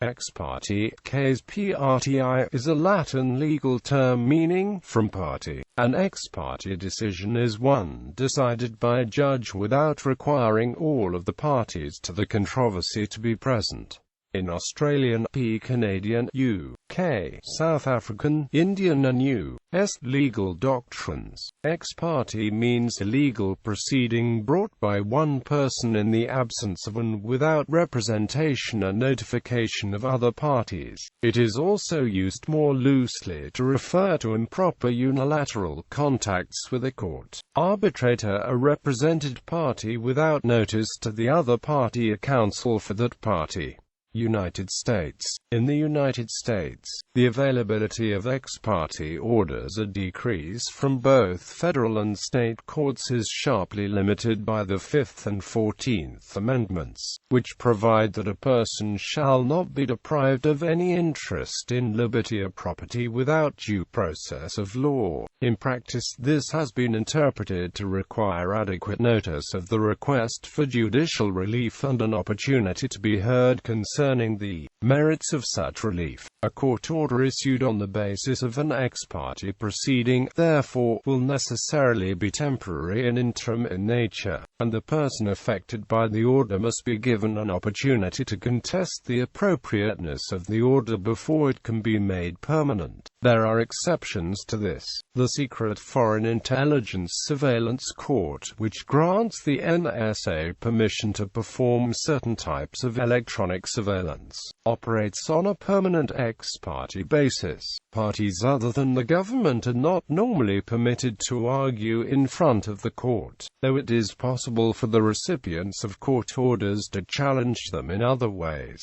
Ex parte, case partii, is a Latin legal term meaning from parte. An ex parte decision is one decided by a judge without requiring all of the parties to the controversy to be present. In Australian, Canadian, UK, South African, Indian and US legal doctrines, ex parte means a legal proceeding brought by one person in the absence of and without representation and notification of other parties. It is also used more loosely to refer to improper unilateral contacts with a court, arbitrator, a represented party without notice to the other party, a counsel for that party. United States. In the United States, the availability of ex parte orders or decrees from both federal and state courts is sharply limited by the 5th and 14th Amendments, which provide that a person shall not be deprived of any interest in liberty or property without due process of law. In practice, this has been interpreted to require adequate notice of the request for judicial relief and an opportunity to be heard concerning the merits of such relief. A court order issued on the basis of an ex parte proceeding, therefore, will necessarily be temporary and interim in nature, and the person affected by the order must be given an opportunity to contest the appropriateness of the order before it can be made permanent. There are exceptions to this. The Secret Foreign Intelligence Surveillance Court, which grants the NSA permission to perform certain types of electronic surveillance, operates on a permanent ex parte basis. Parties other than the government are not normally permitted to argue in front of the court, though it is possible for the recipients of court orders to challenge them in other ways.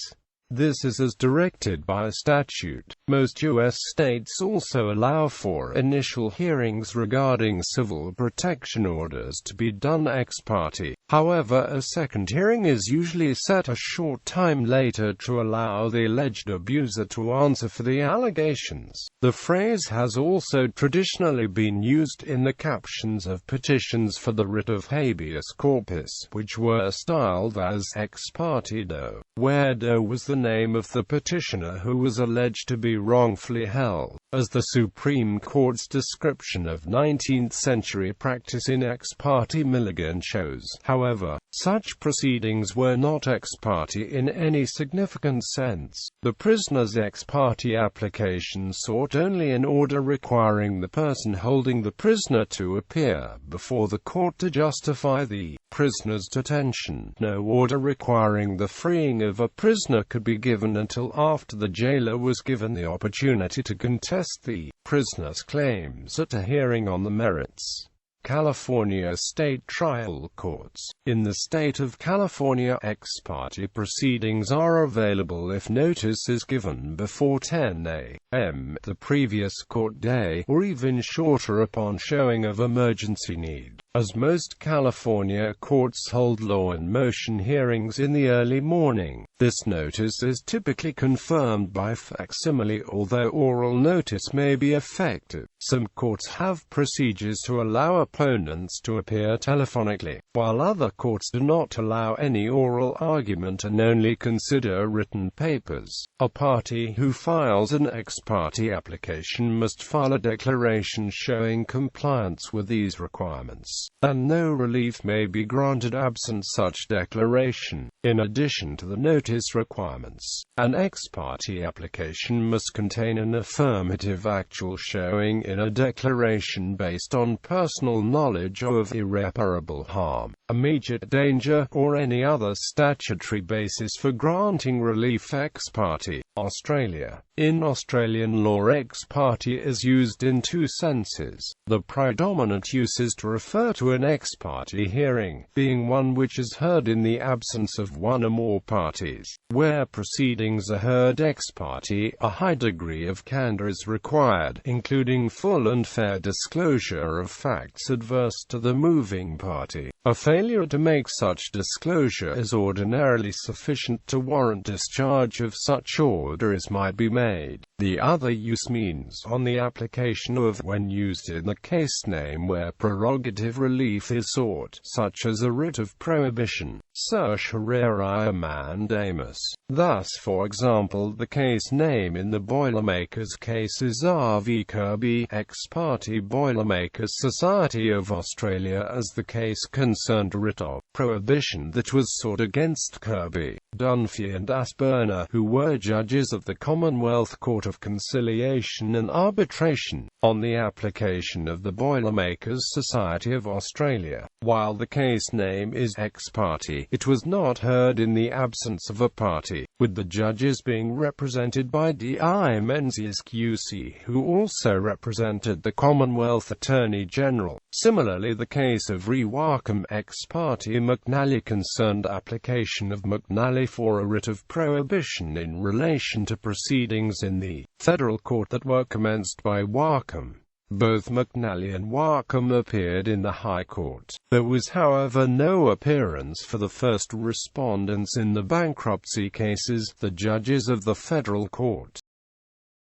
This is as directed by statute. Most U.S. states also allow for initial hearings regarding civil protection orders to be done ex parte. However, a second hearing is usually set a short time later to allow the alleged abuser to answer for the allegations. The phrase has also traditionally been used in the captions of petitions for the writ of habeas corpus, which were styled as ex parte do, where do was the name of the petitioner who was alleged to be wrongfully held. As the Supreme Court's description of 19th-century practice in ex parte Milligan shows, however, such proceedings were not ex parte in any significant sense. The prisoner's ex parte application sought only an order requiring the person holding the prisoner to appear before the court to justify the prisoner's detention. No order requiring the freeing of a prisoner could be given until after the jailer was given the opportunity to contest the prisoner's claims at a hearing on the merits. California State Trial Courts. In the state of California, ex parte proceedings are available if notice is given before 10 a.m. the previous court day, or even shorter upon showing of emergency need. As most California courts hold law and motion hearings in the early morning, this notice is typically confirmed by facsimile, although oral notice may be effective. Some courts have procedures to allow opponents to appear telephonically, while other courts do not allow any oral argument and only consider written papers. A party who files an ex parte application must file a declaration showing compliance with these requirements, and no relief may be granted absent such declaration. In addition to the notice requirements, an ex parte application must contain an affirmative actual showing in a declaration based on personal knowledge of irreparable harm, immediate danger, or any other statutory basis for granting relief. Ex parte. Australia. In Australian law, ex parte is used in two senses. The predominant use is to refer to an ex parte hearing, being one which is heard in the absence of one or more parties. Where proceedings are heard ex parte, a high degree of candor is required, including full and fair disclosure of facts adverse to the moving party. A failure to make such disclosure is ordinarily sufficient to warrant discharge of such order as might be made. The other use means on the application of when used in the case name where prerogative relief is sought, such as a writ of prohibition, certiorari mandamus. Thus, for example, the case name in the Boilermakers case is R v Kirby, ex parte Boilermakers Society of Australia, as the case concerned a writ of prohibition that was sought against Kirby, Dunphy and Asperner, who were judges of the Commonwealth Court of Conciliation and Arbitration, on the application of the Boilermakers Society of Australia. While the case name is ex parte, it was not heard in the absence of a party, with the judges being represented by D.I. Menzies QC, who also represented the Commonwealth Attorney-General. Similarly, the case of Re Warcombe ex parte McNally concerned application of McNally for a writ of prohibition in relation to proceedings in the federal court that were commenced by Warcombe. Both McNally and Warcombe appeared in the High Court. There was, however, no appearance for the first respondents in the bankruptcy cases, the judges of the federal court.